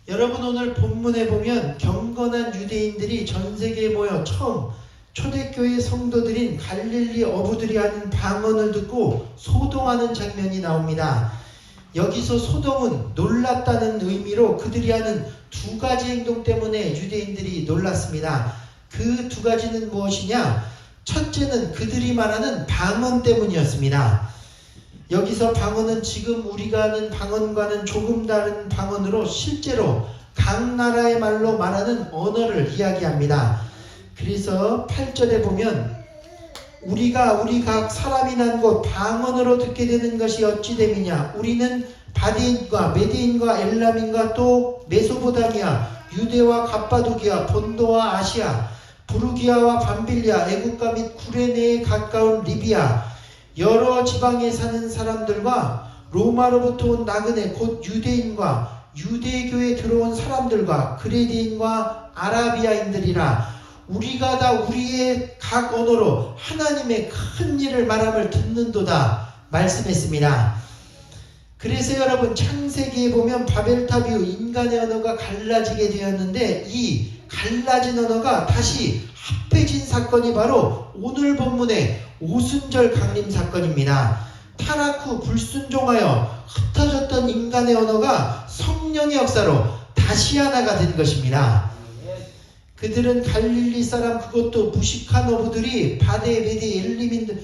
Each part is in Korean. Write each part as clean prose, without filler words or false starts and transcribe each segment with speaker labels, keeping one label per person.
Speaker 1: 여러분, 오늘 본문에 보면 경건한 유대인들이 전 세계에 모여 처음 초대교회 성도들인 갈릴리 어부들이 하는 방언을 듣고 소동하는 장면이 나옵니다. 여기서 소동은 놀랍다는 의미로 그들이 하는 두 가지 행동 때문에 유대인들이 놀랐습니다. 그 두 가지는 무엇이냐? 첫째는 그들이 말하는 방언 때문이었습니다. 여기서 방언은 지금 우리가 하는 방언과는 조금 다른 방언으로 실제로 각 나라의 말로 말하는 언어를 이야기합니다. 그래서 8절에 보면 우리가 우리 각 사람이 난 곳 방언으로 듣게 되는 것이 어찌 됨이냐? 우리는 바디인과 메디인과 엘람인과 또 메소포타미아, 유대와 갑바도기아, 본도와 아시아, 부르기아와 밤빌리아, 애국가 및 구레네에 가까운 리비아, 여러 지방에 사는 사람들과 로마로부터 온 나그네 곧 유대인과 유대교에 들어온 사람들과 그레디인과 아라비아인들이라 우리가 다 우리의 각 언어로 하나님의 큰 일을 말함을 듣는도다 말씀했습니다. 그래서 여러분, 창세기에 보면 바벨탑 이후 인간의 언어가 갈라지게 되었는데 이 갈라진 언어가 다시 합해진 사건이 바로 오늘 본문의 오순절 강림 사건입니다. 타락 후 불순종하여 흩어졌던 인간의 언어가 성령의 역사로 다시 하나가 된 것입니다. 그들은 갈릴리 사람, 그것도 무식한 어부들이 바데, 베데, 엘림인들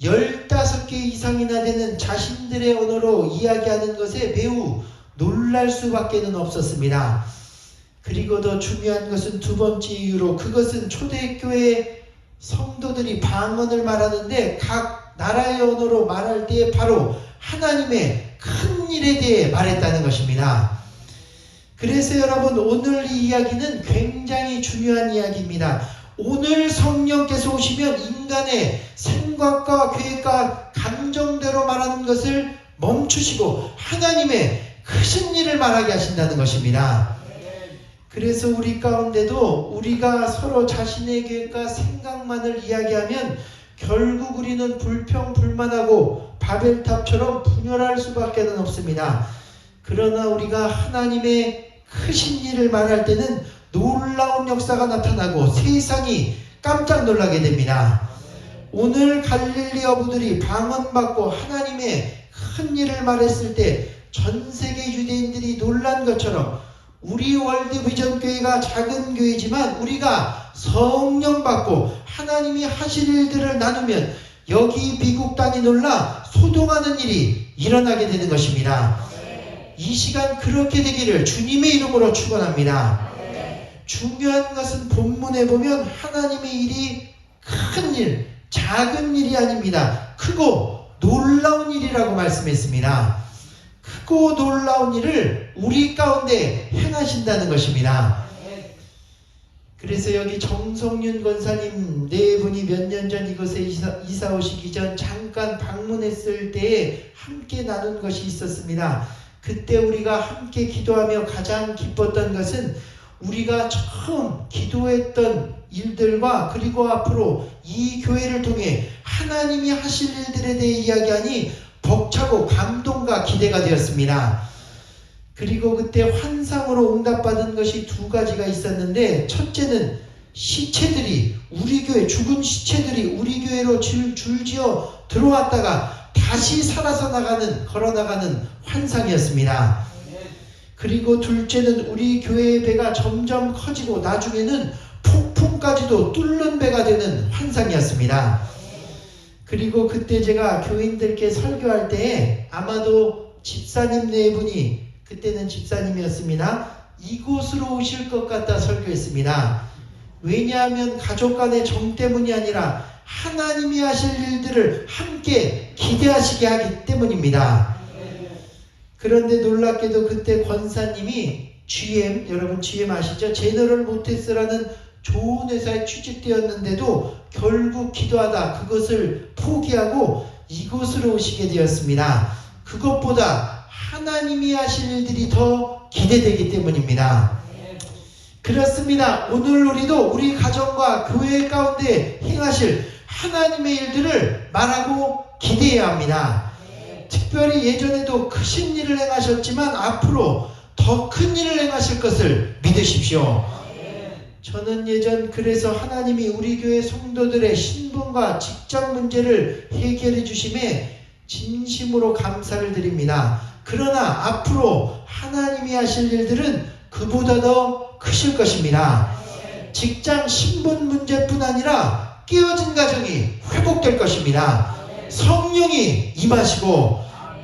Speaker 1: 15개 이상이나 되는 자신들의 언어로 이야기하는 것에 매우 놀랄 수밖에는 없었습니다. 그리고 더 중요한 것은 두 번째 이유로, 그것은 초대교회 성도들이 방언을 말하는데 각 나라의 언어로 말할 때 바로 하나님의 큰 일에 대해 말했다는 것입니다. 그래서 여러분, 오늘 이 이야기는 굉장히 중요한 이야기입니다. 오늘 성령께서 오시면 인간의 생각과 계획과 감정대로 말하는 것을 멈추시고 하나님의 크신 일을 말하게 하신다는 것입니다. 그래서 우리 가운데도 우리가 서로 자신의 계획과 생각만을 이야기하면 결국 우리는 불평불만하고 바벨탑처럼 분열할 수밖에 없습니다. 그러나 우리가 하나님의 크신 일을 말할 때는 놀라운 역사가 나타나고 세상이 깜짝 놀라게 됩니다. 오늘 갈릴리 어부들이 방언받고 하나님의 큰 일을 말했을 때 전 세계 유대인들이 놀란 것처럼 우리 월드 비전 교회가 작은 교회지만 우리가 성령 받고 하나님이 하실 일들을 나누면 여기 미국 땅이 놀라 소동하는 일이 일어나게 되는 것입니다. 이 시간 그렇게 되기를 주님의 이름으로 축원합니다. 중요한 것은 본문에 보면 하나님의 일이 큰 일, 작은 일이 아닙니다. 크고 놀라운 일이라고 말씀했습니다. 크고 놀라운 일을 우리 가운데 행하신다는 것입니다. 그래서 여기 정성윤 권사님 네 분이 몇 년 전 이곳에 이사 오시기 전 잠깐 방문했을 때에 함께 나눈 것이 있었습니다. 그때 우리가 함께 기도하며 가장 기뻤던 것은 우리가 처음 기도했던 일들과 그리고 앞으로 이 교회를 통해 하나님이 하실 일들에 대해 이야기하니 벅차고 감동과 기대가 되었습니다. 그리고 그때 환상으로 응답받은 것이 두 가지가 있었는데, 첫째는 시체들이 우리 교회, 죽은 시체들이 우리 교회로 줄지어 들어왔다가 다시 살아서 걸어나가는 환상이었습니다. 그리고 둘째는 우리 교회의 배가 점점 커지고 나중에는 폭풍까지도 뚫는 배가 되는 환상이었습니다. 그리고 그때 제가 교인들께 설교할 때에 아마도 집사님 네 분이, 그때는 집사님이었습니다, 이곳으로 오실 것 같다 설교했습니다. 왜냐하면 가족 간의 정 때문이 아니라 하나님이 하실 일들을 함께 기대하시게 하기 때문입니다. 그런데 놀랍게도 그때 권사님이 GM, 여러분 GM 아시죠? 제너럴 모터스라는 좋은 회사에 취직되었는데도 결국 기도하다 그것을 포기하고 이곳으로 오시게 되었습니다. 그것보다 하나님이 하실 일들이 더 기대되기 때문입니다. 그렇습니다. 오늘 우리도 우리 가정과 교회 가운데 행하실 하나님의 일들을 말하고 기대해야 합니다. 특별히 예전에도 크신 일을 행하셨지만 앞으로 더 큰 일을 행하실 것을 믿으십시오. 저는 예전 그래서 하나님이 우리 교회 성도들의 신분과 직장 문제를 해결해 주심에 진심으로 감사를 드립니다. 그러나 앞으로 하나님이 하실 일들은 그보다 더 크실 것입니다. 직장 신분 문제뿐 아니라 깨어진 가정이 회복될 것입니다. 성령이 임하시고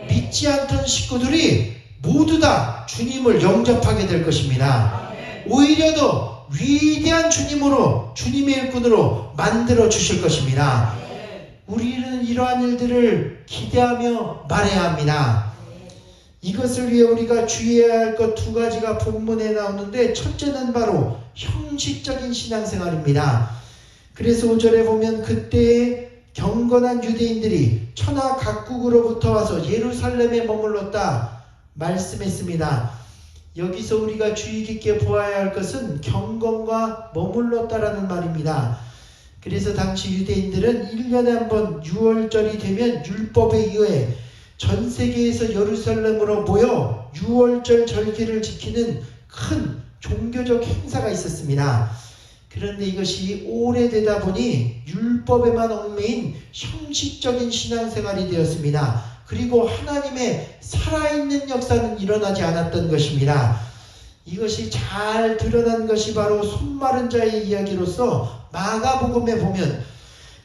Speaker 1: 믿지 않던 식구들이 모두 다 주님을 영접하게 될 것입니다. 오히려 더 위대한 주님으로, 주님의 일꾼으로 만들어 주실 것입니다. 우리는 이러한 일들을 기대하며 말해야 합니다. 이것을 위해 우리가 주의해야 할 것 두 가지가 본문에 나오는데, 첫째는 바로 형식적인 신앙생활입니다. 그래서 5절에 보면 그때에 경건한 유대인들이 천하 각국으로부터 와서 예루살렘에 머물렀다 말씀했습니다. 여기서 우리가 주의 깊게 보아야 할 것은 경건과 머물렀다라는 말입니다. 그래서 당시 유대인들은 1년에 한 번 6월절이 되면 율법에 의해 전 세계에서 예루살렘으로 모여 6월절 절기를 지키는 큰 종교적 행사가 있었습니다. 그런데 이것이 오래되다 보니 율법에만 얽매인 형식적인 신앙생활이 되었습니다. 그리고 하나님의 살아있는 역사는 일어나지 않았던 것입니다. 이것이 잘 드러난 것이 바로 손마른 자의 이야기로서 마가복음에 보면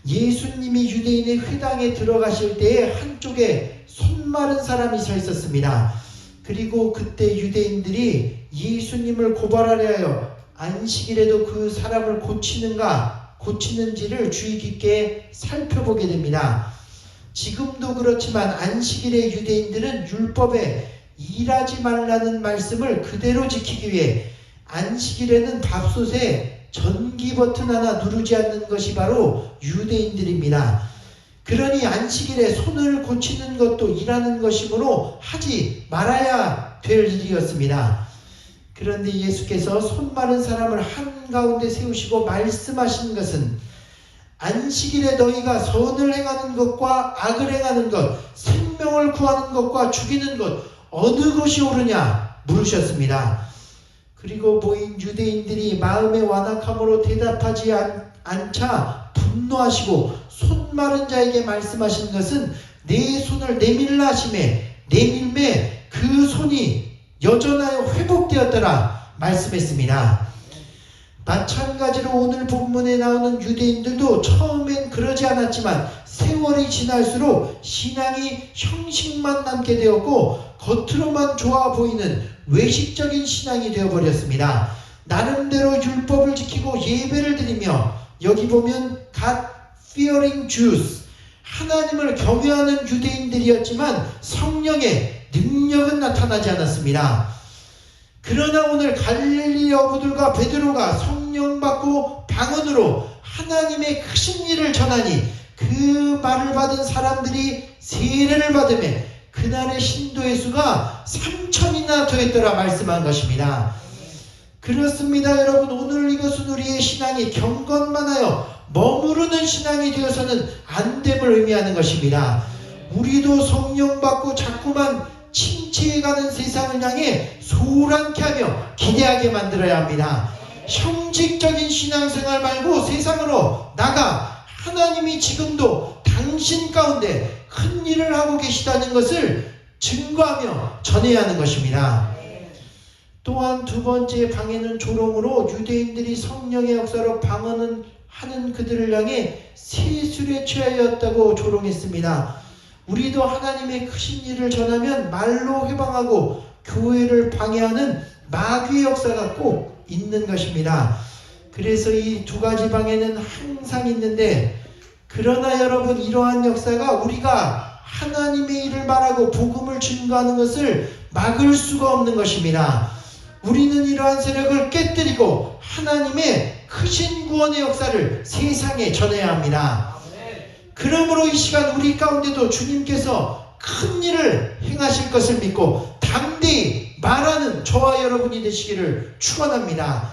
Speaker 1: 예수님이 유대인의 회당에 들어가실 때에 한쪽에 손마른 사람이 서 있었습니다. 그리고 그때 유대인들이 예수님을 고발하려 하여 안식일에도 그 사람을 고치는지를 주의 깊게 살펴보게 됩니다. 지금도 그렇지만 안식일에 유대인들은 율법에 일하지 말라는 말씀을 그대로 지키기 위해 안식일에는 밥솥에 전기 버튼 하나 누르지 않는 것이 바로 유대인들입니다. 그러니 안식일에 손을 고치는 것도 일하는 것이므로 하지 말아야 될 일이었습니다. 그런데 예수께서 손마른 사람을 한가운데 세우시고 말씀하신 것은 안식일에 너희가 선을 행하는 것과 악을 행하는 것, 생명을 구하는 것과 죽이는 것 어느 것이 옳으냐 물으셨습니다. 그리고 모인 유대인들이 마음의 완악함으로 대답하지 않자 분노하시고 손마른 자에게 말씀하신 것은 내 손을 내밀라 하시매 내밀매 그 손이 여전하여 회복되었더라 말씀했습니다. 마찬가지로 오늘 본문에 나오는 유대인들도 처음엔 그러지 않았지만 세월이 지날수록 신앙이 형식만 남게 되었고 겉으로만 좋아 보이는 외식적인 신앙이 되어버렸습니다. 나름대로 율법을 지키고 예배를 드리며 여기 보면 God-fearing Jews, 하나님을 경외하는 유대인들이었지만 성령의 능력은 나타나지 않았습니다. 그러나 오늘 갈릴리 어부들과 베드로가 성령 받고 방언으로 하나님의 크신 일을 전하니 그 말을 받은 사람들이 세례를 받으며 그날의 신도의 수가 3,000이나 되었더라 말씀한 것입니다. 그렇습니다 여러분. 오늘 이것은 우리의 신앙이 경건만 하여 머무르는 신앙이 되어서는 안 됨을 의미하는 것입니다. 우리도 성령 받고 자꾸만 침체해가는 세상을 향해 소란케 하며 기대하게 만들어야 합니다. 형식적인 신앙생활 말고 세상으로 나가 하나님이 지금도 당신 가운데 큰 일을 하고 계시다는 것을 증거하며 전해야 하는 것입니다. 또한 두 번째 방해는 조롱으로 유대인들이 성령의 역사로 방언은 하는 그들을 향해 세술에 취하였다고 조롱했습니다. 우리도 하나님의 크신 일을 전하면 말로 회방하고 교회를 방해하는 마귀의 역사가 꼭 있는 것입니다. 그래서 이 두 가지 방해는 항상 있는데, 그러나 여러분 이러한 역사가 우리가 하나님의 일을 말하고 복음을 증거하는 것을 막을 수가 없는 것입니다. 우리는 이러한 세력을 깨뜨리고 하나님의 크신 구원의 역사를 세상에 전해야 합니다. 그러므로 이 시간 우리 가운데도 주님께서 큰 일을 행하실 것을 믿고 담대히 말하는 저와 여러분이 되시기를 축원합니다.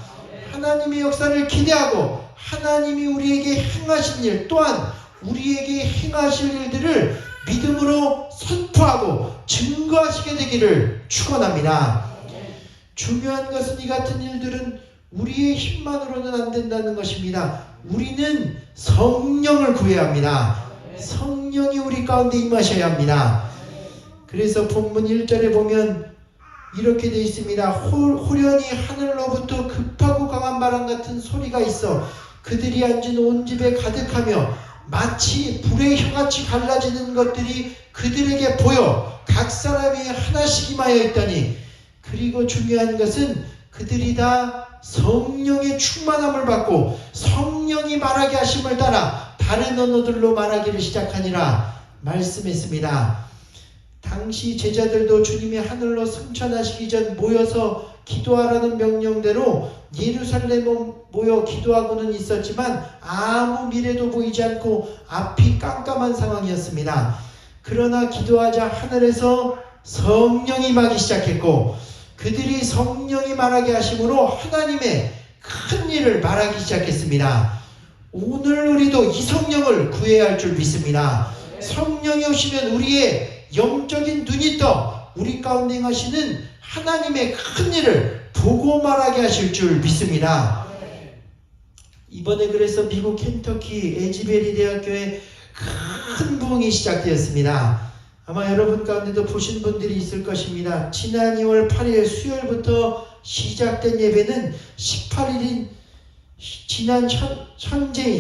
Speaker 1: 하나님의 역사를 기대하고 하나님이 우리에게 행하신 일 또한 우리에게 행하실 일들을 믿음으로 선포하고 증거하시게 되기를 축원합니다. 중요한 것은 이 같은 일들은 우리의 힘만으로는 안 된다는 것입니다. 우리는 성령을 구해야 합니다. 성령이 우리 가운데 임하셔야 합니다. 그래서 본문 1절에 보면 이렇게 되어 있습니다. 호련히 하늘로부터 급하고 강한 바람 같은 소리가 있어 그들이 앉은 온 집에 가득하며 마치 불의 혀같이 갈라지는 것들이 그들에게 보여 각 사람이 하나씩 임하여 있더니, 그리고 중요한 것은 그들이 다 성령의 충만함을 받고 성령이 말하게 하심을 따라 다른 언어들로 말하기를 시작하니라 말씀했습니다. 당시 제자들도 주님이 하늘로 승천하시기 전 모여서 기도하라는 명령대로 예루살렘에 모여 기도하고는 있었지만 아무 미래도 보이지 않고 앞이 깜깜한 상황이었습니다. 그러나 기도하자 하늘에서 성령이 임하기 시작했고 그들이 성령이 말하게 하심으로 하나님의 큰 일을 말하기 시작했습니다. 오늘 우리도 이 성령을 구해야 할 줄 믿습니다. 성령이 오시면 우리의 영적인 눈이 떠 우리 가운데 행하시는 하나님의 큰 일을 보고 말하게 하실 줄 믿습니다. 이번에 그래서 미국 켄터키 에즈베리 대학교에 큰 부흥이 시작되었습니다. 아마 여러분 가운데도 보신 분들이 있을 것입니다. 지난 2월 8일 수요일부터 시작된 예배는 18일인 지난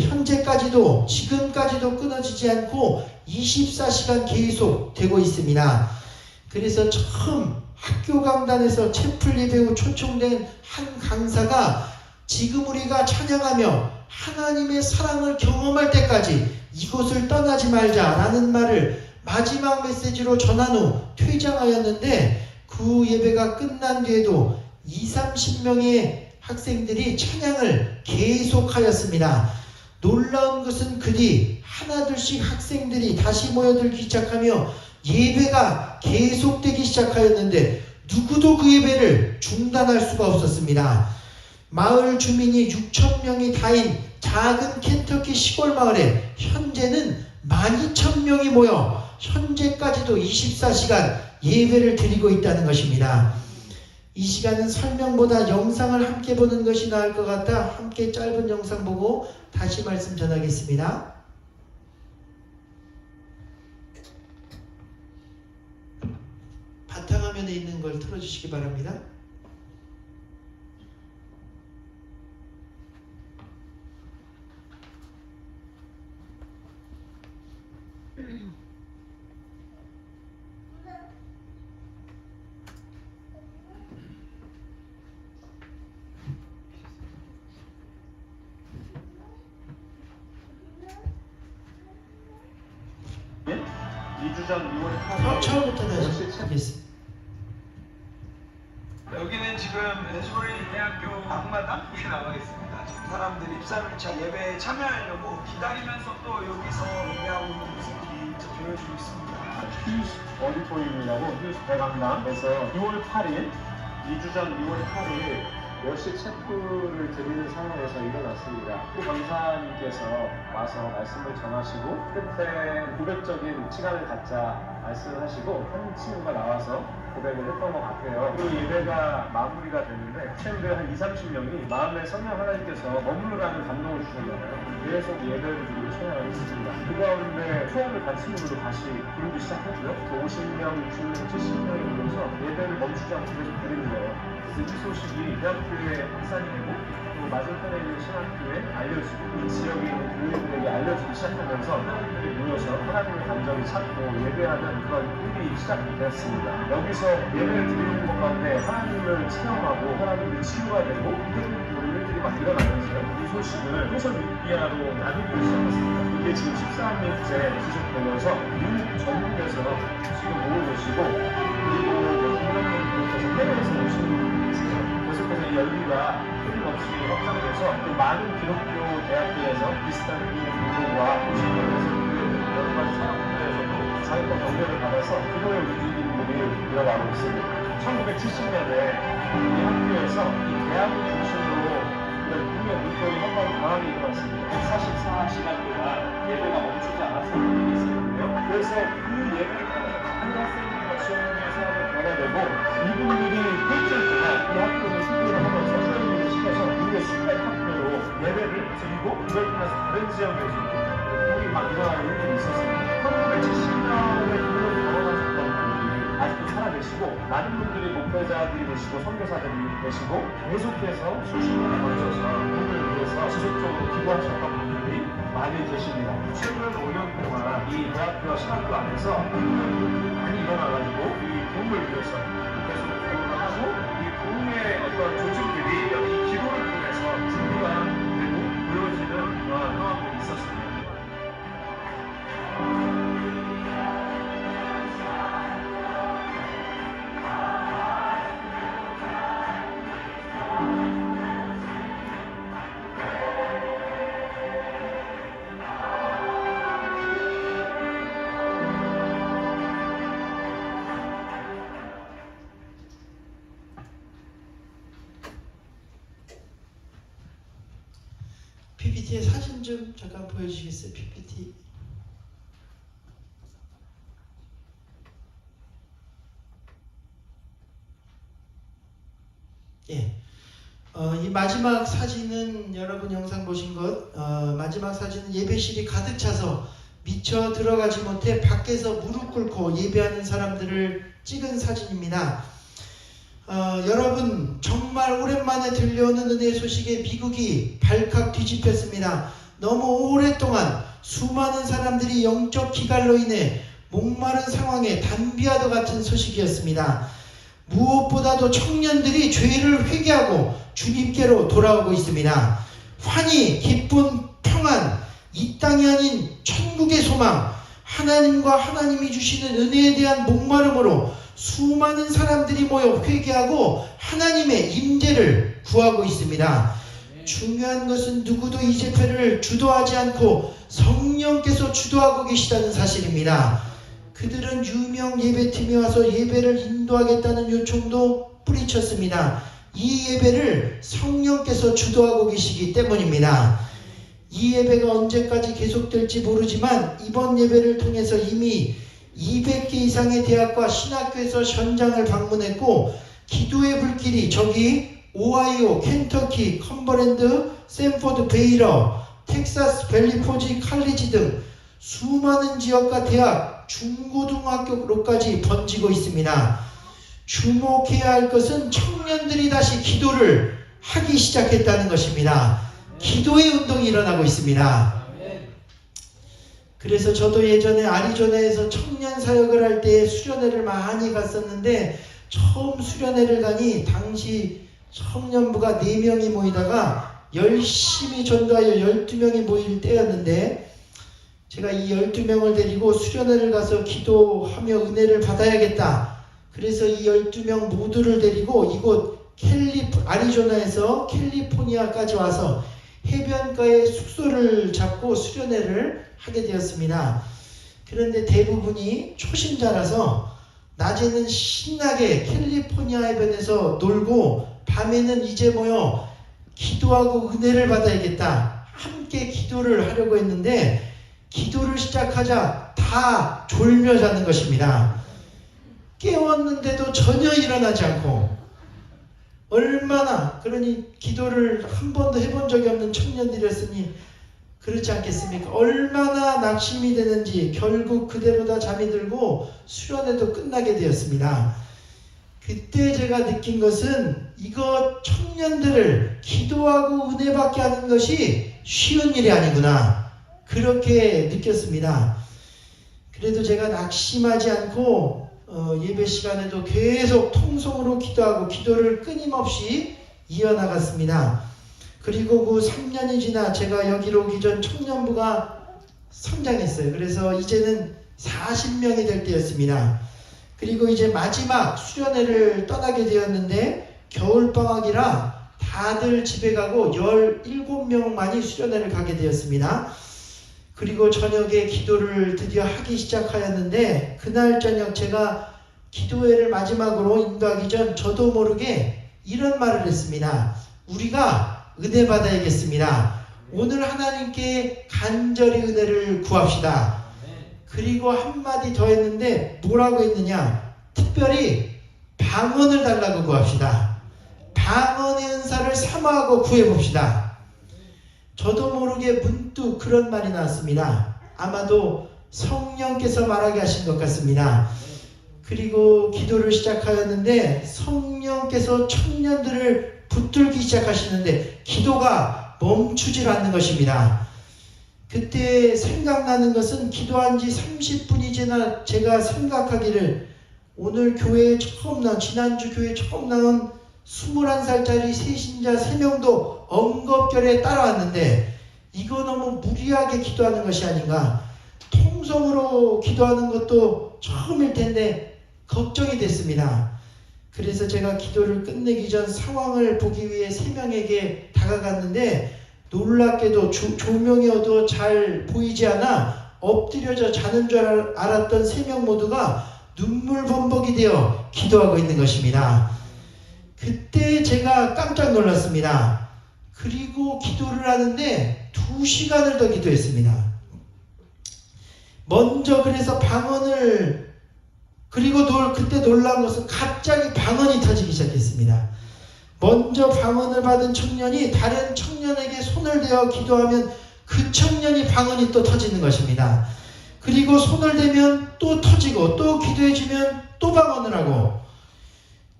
Speaker 1: 현재까지도 지금까지도 끊어지지 않고 24시간 계속 되고 있습니다. 그래서 처음 학교 강단에서 채플 예배 후 초청된 한 강사가 지금 우리가 찬양하며 하나님의 사랑을 경험할 때까지 이곳을 떠나지 말자라는 말을 마지막 메시지로 전한 후 퇴장하였는데, 그 예배가 끝난 뒤에도 20-30명의 학생들이 찬양을 계속하였습니다. 놀라운 것은 그 뒤 하나둘씩 학생들이 다시 모여들기 시작하며 예배가 계속되기 시작하였는데 누구도 그 예배를 중단할 수가 없었습니다. 마을 주민이 6,000명이 다인 작은 켄터키 시골 마을에 현재는 12,000명이 모여 현재까지도 24시간 예배를 드리고 있다는 것입니다. 이 시간은 설명보다 영상을 함께 보는 것이 나을 것 같아 함께 짧은 영상 보고 다시 말씀 전하겠습니다. 바탕화면에 있는 걸 틀어주시기 바랍니다. 처음부터 다시 하겠습니다.
Speaker 2: 여기는 지금 에즈베리 대학교 앞마당 이렇게 나와 있습니다. 지금 사람들이 입사일차 예배에 참여하려고 기다리면서 또 여기서 예배하고 있는 모습이 보여주고 있습니다.
Speaker 3: 휴스 어디토리움이라고 휴스 대강당에서 2월 8일 2주 전 2월 8일 10시 체프를 드리는 상황에서 일어났습니다. 또 강사님께서 와서 말씀을 전하시고 그때 고백적인 시간을 갖자 말씀하시고 한 친구가 나와서 고백을 했던 것 같아요. 그 예배가 마무리가 됐는데 학생들 한 20-30명이 마음에 성령 하나님께서 머무르라는 감동을 주셨잖아요. 계속 예배를 드리고 찬양을 했습니다. 그 가운데 소원을 같은 분으로 다시 부르기 시작했죠. 50명, 60명, 70명이 모여서 예배를 멈추지 않고 계속 드리는 거예요. 이 소식이 대학교의 학산이고 또 맞은편에 있는 신학교에 알려지고 이 지역에 있는 교회들에게 알려지기 시작하면서 사람들이 모여서 하나님을 간절히 찾고 예배하는 그런 일이 시작되었습니다. 여기서 예배를 드리는 것 가운데 하나님을 체험하고 하나님의 치유가 되고 그런 일들이 막 일어나면서요. 이 소식을 소셜미디어로 나누기 시작했습니다. 이게 지금 13일째 지속되면서 미국 전국에서 지금 모으고 계시고 그리고 국민들께서 해외에서 오시는 계속해서 이 열기가 끊임없이 확장돼서 또 많은 기독교 대학교에서 비슷한 공부와 신경에서 여러 가지 사업분야에서도 자기가 경력을 받아서 기도의 움직임들이 일어나고 있습니다. 1970년에 이 학교에서 이 대학을 중심으로 이런 국내 물결이 한 번 강하게 일어났습니다. 144시간 동안 예배가 멈추지 않았었던 일이 있었는데요. 그래서 그 예배를 한 학생들과 지원하는 사람을 변화되고 이분들이 일주일 동안 이 학교 여러분들이 목회자들이 되시고 선교사들이 되시고 계속해서 수십 년에 걸쳐서 오늘 위해서 지속적으로 기도하셨던 분들이 많이 계십니다. 최근 5년 동안 이 대학교와 신학교 안에서 많이 일어나가지고 이 부흥을 위해서 계속 기도를 하고 이 부흥의 어떤 조직들이 여기 기도를 통해서 준비가 되고 보여지는 그런 상황들이 있었습니다.
Speaker 1: PPT의 사진 좀 잠깐 보여주시겠어요? PPT. 예. 이 마지막 사진은 여러분 영상 보신 것, 마지막 사진은 예배실이 가득 차서 미처 들어가지 못해 밖에서 무릎 꿇고 예배하는 사람들을 찍은 사진입니다. 여러분 정말 오랜만에 들려오는 은혜의 소식에 미국이 발칵 뒤집혔습니다. 너무 오랫동안 수많은 사람들이 영적 기갈로 인해 목마른 상황에 단비와도 같은 소식이었습니다. 무엇보다도 청년들이 죄를 회개하고 주님께로 돌아오고 있습니다. 환희, 기쁨, 평안, 이 땅이 아닌 천국의 소망, 하나님과 하나님이 주시는 은혜에 대한 목마름으로 수많은 사람들이 모여 회개하고 하나님의 임재를 구하고 있습니다. 중요한 것은 누구도 이 집회를 주도하지 않고 성령께서 주도하고 계시다는 사실입니다. 그들은 유명 예배팀이 와서 예배를 인도하겠다는 요청도 뿌리쳤습니다. 이 예배를 성령께서 주도하고 계시기 때문입니다. 이 예배가 언제까지 계속될지 모르지만 이번 예배를 통해서 이미 200개 이상의 대학과 신학교에서 현장을 방문했고 기도의 불길이 저기 오하이오, 켄터키, 컴버랜드, 샌포드, 베이러, 텍사스, 벨리포지, 칼리지 등 수많은 지역과 대학, 중고등학교로까지 번지고 있습니다. 주목해야 할 것은 청년들이 다시 기도를 하기 시작했다는 것입니다. 기도의 운동이 일어나고 있습니다. 그래서 저도 예전에 아리조나에서 청년 사역을 할 때 수련회를 많이 갔었는데 처음 수련회를 가니 당시 청년부가 4명이 모이다가 열심히 전도하여 12명이 모일 때였는데 제가 이 12명을 데리고 수련회를 가서 기도하며 은혜를 받아야겠다. 그래서 이 12명 모두를 데리고 이곳 아리조나에서 캘리포니아까지 와서 해변가에 숙소를 잡고 수련회를 하게 되었습니다. 그런데 대부분이 초신자라서 낮에는 신나게 캘리포니아 해변에서 놀고 밤에는 이제 모여 기도하고 은혜를 받아야겠다. 함께 기도를 하려고 했는데 기도를 시작하자 다 졸며 자는 것입니다. 깨웠는데도 전혀 일어나지 않고 얼마나 그러니 기도를 한 번도 해본 적이 없는 청년들이었으니 그렇지 않겠습니까? 얼마나 낙심이 되는지 결국 그대로 다 잠이 들고 수련회도 끝나게 되었습니다. 그때 제가 느낀 것은 이거 청년들을 기도하고 은혜 받게 하는 것이 쉬운 일이 아니구나. 그렇게 느꼈습니다. 그래도 제가 낙심하지 않고 예배 시간에도 계속 통성으로 기도하고 기도를 끊임없이 이어나갔습니다. 그리고 그 3년이 지나 제가 여기로 오기 전 청년부가 성장했어요. 그래서 이제는 40명이 될 때였습니다. 그리고 이제 마지막 수련회를 떠나게 되었는데 겨울방학이라 다들 집에 가고 17명만이 수련회를 가게 되었습니다. 그리고 저녁에 기도를 드디어 하기 시작하였는데 그날 저녁 제가 기도회를 마지막으로 인도하기 전 저도 모르게 이런 말을 했습니다. 우리가 은혜 받아야겠습니다. 오늘 하나님께 간절히 은혜를 구합시다. 그리고 한마디 더 했는데 뭐라고 했느냐? 특별히 방언을 달라고 구합시다. 방언의 은사를 사모하고 구해봅시다. 저도 모르게 문득 그런 말이 나왔습니다. 아마도 성령께서 말하게 하신 것 같습니다. 그리고 기도를 시작하였는데 성령께서 청년들을 붙들기 시작하시는데 기도가 멈추질 않는 것입니다. 그때 생각나는 것은 기도한 지 30분이 지나 제가 생각하기를 오늘 교회에 처음 나온, 지난주 교회에 처음 나온 21살짜리 세신자 3명도 언급결에 따라왔는데 이거 너무 무리하게 기도하는 것이 아닌가. 통성으로 기도하는 것도 처음일 텐데 걱정이 됐습니다. 그래서 제가 기도를 끝내기 전 상황을 보기 위해 3명에게 다가갔는데 놀랍게도 조명이 어두워 잘 보이지 않아 엎드려져 자는 줄 알았던 3명 모두가 눈물 범벅이 되어 기도하고 있는 것입니다. 그때 제가 깜짝 놀랐습니다. 그리고 기도를 하는데 2시간을 더 기도했습니다. 먼저 그래서 방언을, 그리고 그때 놀라운 것은 갑자기 방언이 터지기 시작했습니다. 먼저 방언을 받은 청년이 다른 청년에게 손을 대어 기도하면 그 청년이 방언이 또 터지는 것입니다. 그리고 손을 대면 또 터지고 또 기도해주면 또 방언을 하고.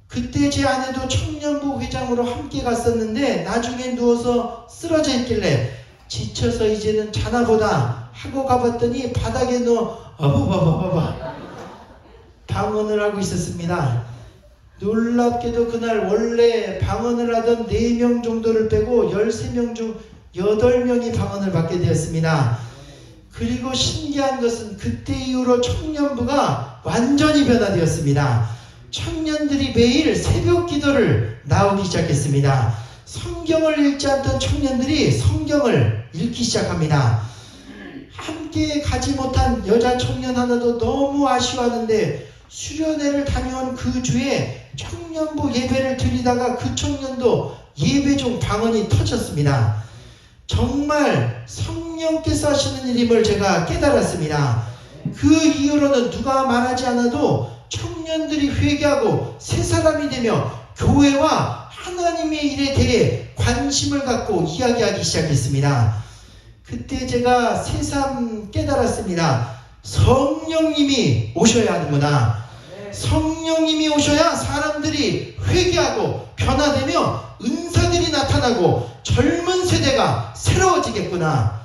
Speaker 1: 그때 제 아내도 청년부 회장으로 함께 갔었는데 나중에 누워서 쓰러져 있길래 지쳐서 이제는 자나보다 하고 가봤더니 바닥에 누워 어버버버버버 방언을 하고 있었습니다. 놀랍게도 그날 원래 방언을 하던 4명 정도를 빼고 13명 중 8명이 방언을 받게 되었습니다. 그리고 신기한 것은 그때 이후로 청년부가 완전히 변화되었습니다. 청년들이 매일 새벽 기도를 나오기 시작했습니다. 성경을 읽지 않던 청년들이 성경을 읽기 시작합니다. 함께 가지 못한 여자 청년 하나도 너무 아쉬워하는데 수련회를 다녀온 그 주에 청년부 예배를 드리다가 그 청년도 예배 중 방언이 터졌습니다. 정말 성령께서 하시는 일임을 제가 깨달았습니다. 그 이후로는 누가 말하지 않아도 청년들이 회개하고 새 사람이 되며 교회와 하나님의 일에 대해 관심을 갖고 이야기하기 시작했습니다. 그때 제가 새삼 깨달았습니다. 성령님이 오셔야 하는구나. 성령님이 오셔야 사람들이 회개하고 변화되며 은사들이 나타나고 젊은 세대가 새로워지겠구나.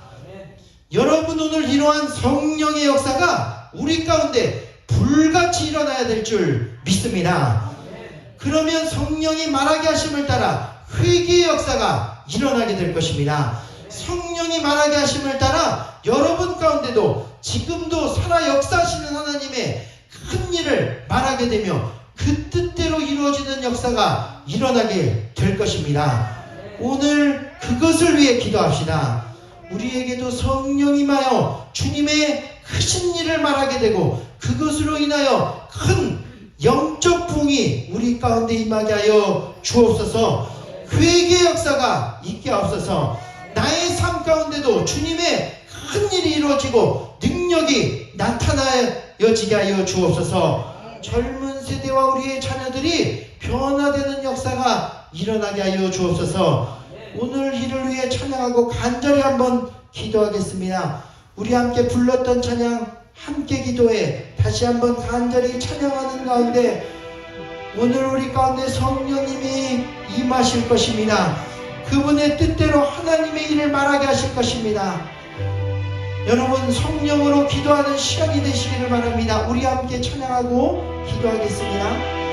Speaker 1: 여러분, 오늘 이러한 성령의 역사가 우리 가운데 불같이 일어나야 될 줄 믿습니다. 그러면 성령이 말하게 하심을 따라 회개의 역사가 일어나게 될 것입니다. 성령이 말하게 하심을 따라 여러분 가운데도 지금도 살아 역사하시는 하나님의 큰 일을 말하게 되며 그 뜻대로 이루어지는 역사가 일어나게 될 것입니다. 오늘 그것을 위해 기도합시다. 우리에게도 성령이 임하여 주님의 크신 일을 말하게 되고 그것으로 인하여 큰 영적 부흥이 우리 가운데 임하게 하여 주옵소서. 회개의 역사가 있게 하옵소서. 나의 삶 가운데도 주님의 큰 일이 이루어지고 능력이 나타나여지게 하여 주옵소서. 젊은 세대와 우리의 자녀들이 변화되는 역사가 일어나게 하여 주옵소서. 오늘 이를 위해 찬양하고 간절히 한번 기도하겠습니다. 우리 함께 불렀던 찬양 함께 기도해 다시 한번 간절히 찬양하는 가운데 오늘 우리 가운데 성령님이 임하실 것입니다. 그분의 뜻대로 하나님의 일을 말하게 하실 것입니다. 여러분, 성령으로 기도하는 시간이 되시기를 바랍니다. 우리 함께 찬양하고 기도하겠습니다.